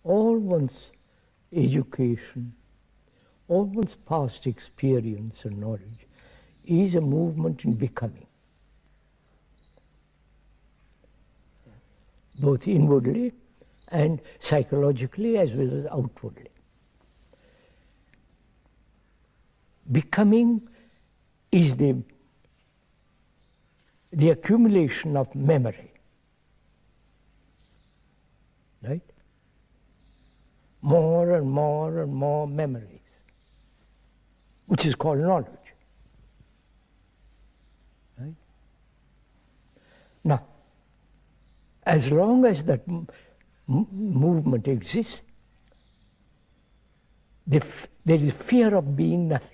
all one's education, all one's past experience and knowledge is a movement in becoming, both inwardly and psychologically as well as outwardly. Becoming is the accumulation of memory, right? More and more and more memories, which is called knowledge. Right? Now, as long as that movement exists, there is fear of being nothing.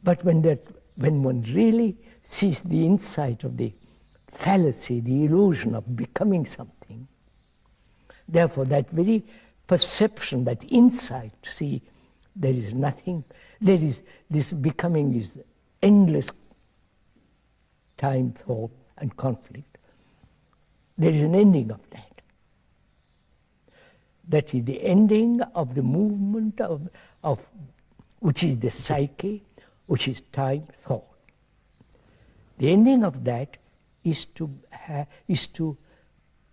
But when one really sees the insight of the fallacy, the illusion of becoming something, therefore that very perception, that insight, see, there is nothing, there is, this becoming is endless time, thought, and conflict. There is an ending of that. That is the ending of the movement of which is the psyche, which is time, thought. The ending of that is to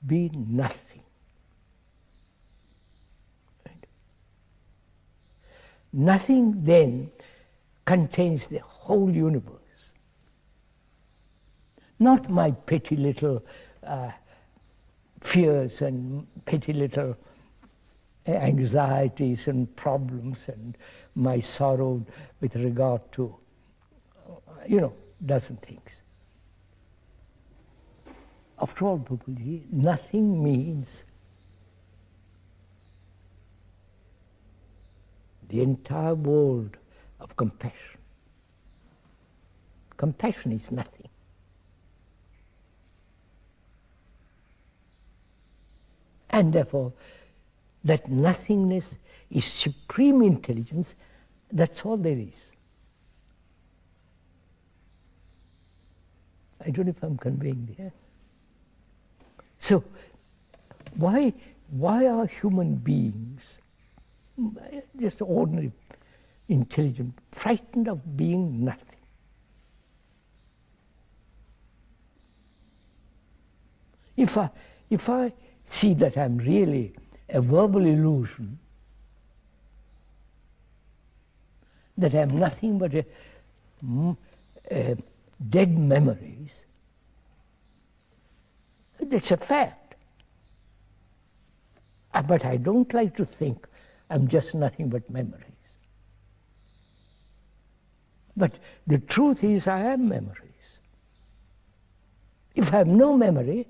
be nothing. Right? Nothing then contains the whole universe. Not my petty little fears and petty little anxieties and problems and my sorrow with regard to, dozen things. After all, Bapuji, nothing means the entire world of compassion. Compassion is nothing. And therefore, that nothingness is supreme intelligence. That's all there is. I don't know if I'm conveying this. Yeah. So, why are human beings, just ordinary intelligent, frightened of being nothing? If I see that I'm really a verbal illusion, that I'm nothing but dead memories, that's a fact. But I don't like to think I'm just nothing but memories. But the truth is I am memories. If I have no memory,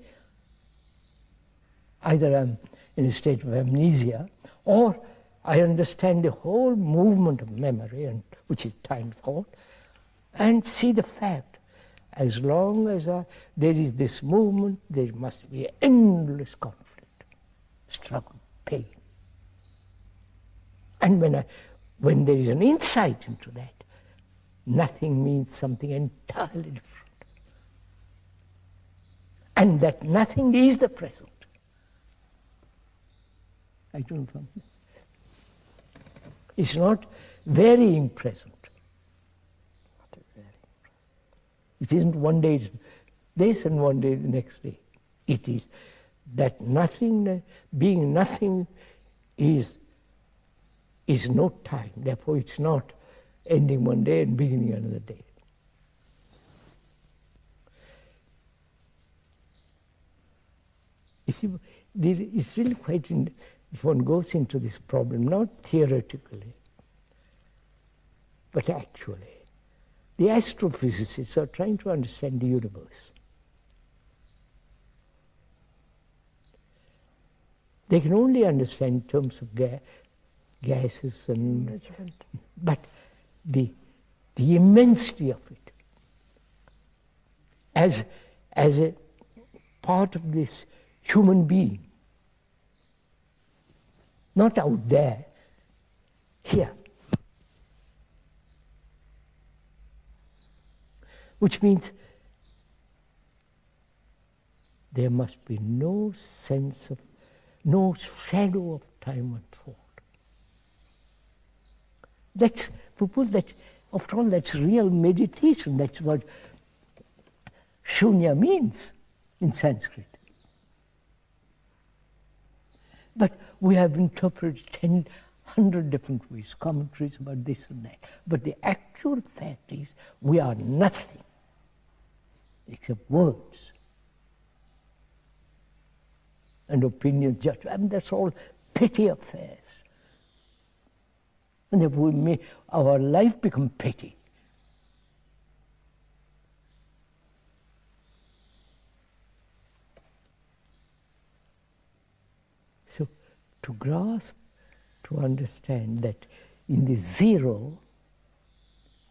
either I'm in a state of amnesia, or I understand the whole movement of memory, and which is time, thought, and see the fact. As long as there is this movement, there must be endless conflict, struggle, pain. And when there is an insight into that, nothing means something entirely different. And that nothing is the present. I don't know. It's not varying present. It isn't one day it's this and one day the next day. It is that nothing, being nothing is no time. Therefore it's not ending one day and beginning another day. You see, it's really quite, if one goes into this problem, not theoretically, but actually, the astrophysicists are trying to understand the universe. They can only understand in terms of gases and, but the immensity of it, as a part of this human being, not out there, here. Which means there must be no sense of, no shadow of time and thought. That's, people, that, after all, that's real meditation. That's what shunya means in Sanskrit. But we have interpreted 100 different ways, commentaries about this and that. But the actual fact is, we are nothing except words and opinion, judgment. I mean, that's all petty affairs. And if we make our life become petty, so to grasp, to understand that in the zero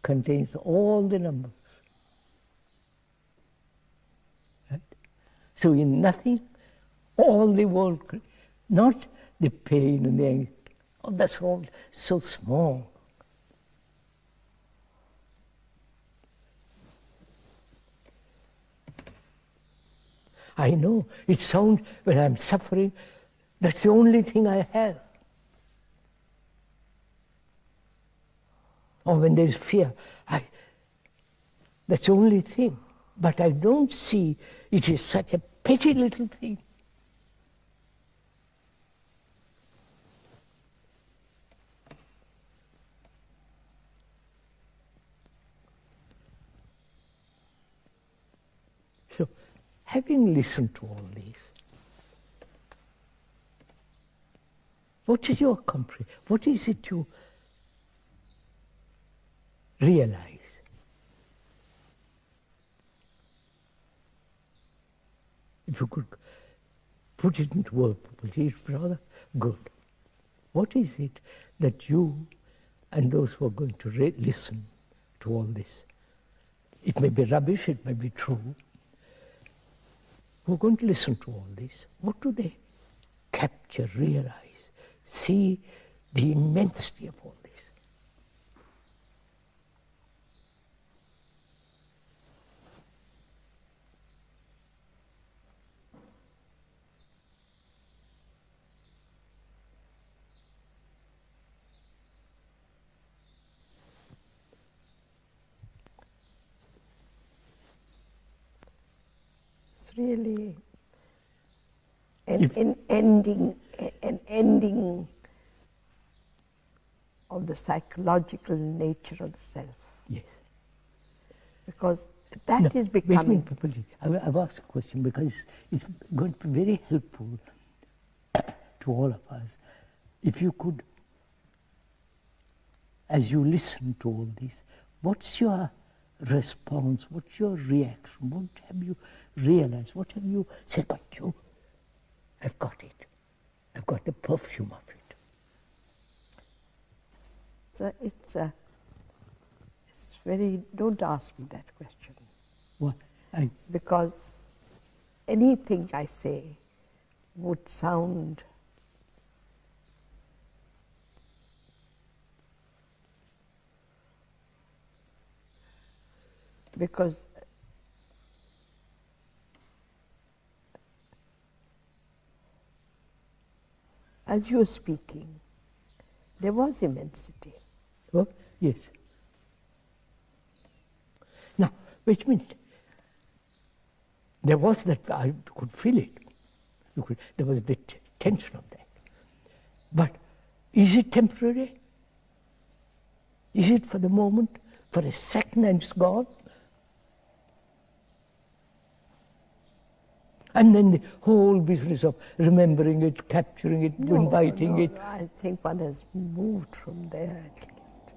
contains all the numbers. Right? So in nothing, all the world, not the pain and the anxiety, oh, that's all so small. I know, it sounds, when I'm suffering, that's the only thing I have. Or when there's fear, that's the only thing. But I don't see it is such a petty little thing. So, having listened to all this, what is your comprehension? What is it you realize? If you could put it into words, it's rather good. What is it that you and those who are going to listen to all this, it may be rubbish, it may be true, who are going to listen to all this, what do they capture, realize, see the immensity of all this? Really an ending of the psychological nature of the self. Yes. Because that is becoming... I've asked a question because it's going to be very helpful to all of us. If you could, as you listen to all this, what's your response, what's your reaction, what have you realized, what have you said, but you, I've got it, I've got the perfume of it. So it's very, don't ask me that question. What? Because anything I say would sound because as you were speaking, there was immensity. Oh, yes. Now, which means there was that, I could feel it. There was the tension of that. But is it temporary? Is it for the moment, for a second and it's gone? And then the whole business of remembering it, capturing it, inviting it. I think one has moved from there at least.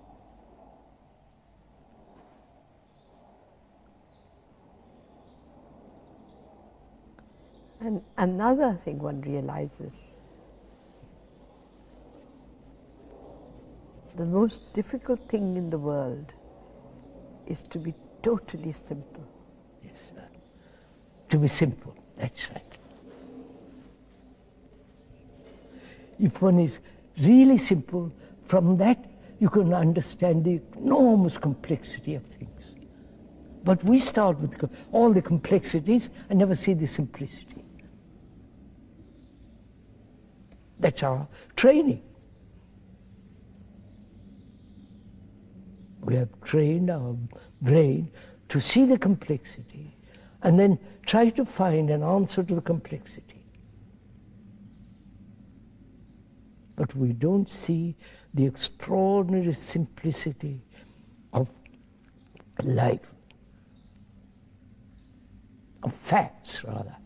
And another thing one realizes, the most difficult thing in the world is to be totally simple. Yes, sir. To be simple. That's right. If one is really simple, from that you can understand the enormous complexity of things. But we start with all the complexities and never see the simplicity. That's our training. We have trained our brain to see the complexity and then try to find an answer to the complexity. But we don't see the extraordinary simplicity of life, of facts rather.